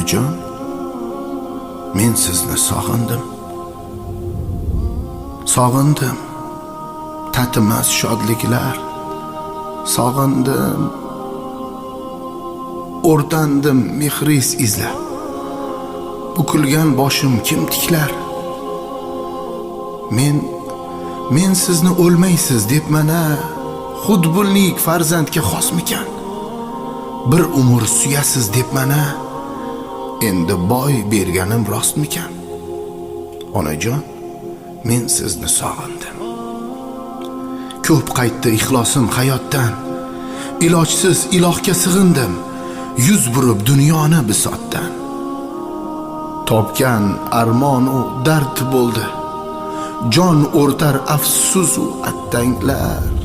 Onajon, men sizni sog'indim. Sog'indim tatimas shodliklar. Sog'indim o'rtandim mehris izlab. Bukilgan boshim kim tiklar? Men sizni o'lmaysiz deb mana xudbunlik farzandga xosmikan? Bir umr suyasiz deb mana endi boy berganim rostmikan? Onajon, men sizni sog'indim. Ko'p qaytdi ixlosim hayotdan. Ilojsiz ilohga sig'indim, yuz burib dunyoni bisotdan. Topgan armon u dard bo'ldi, jon o'rtar afsus u attanglar.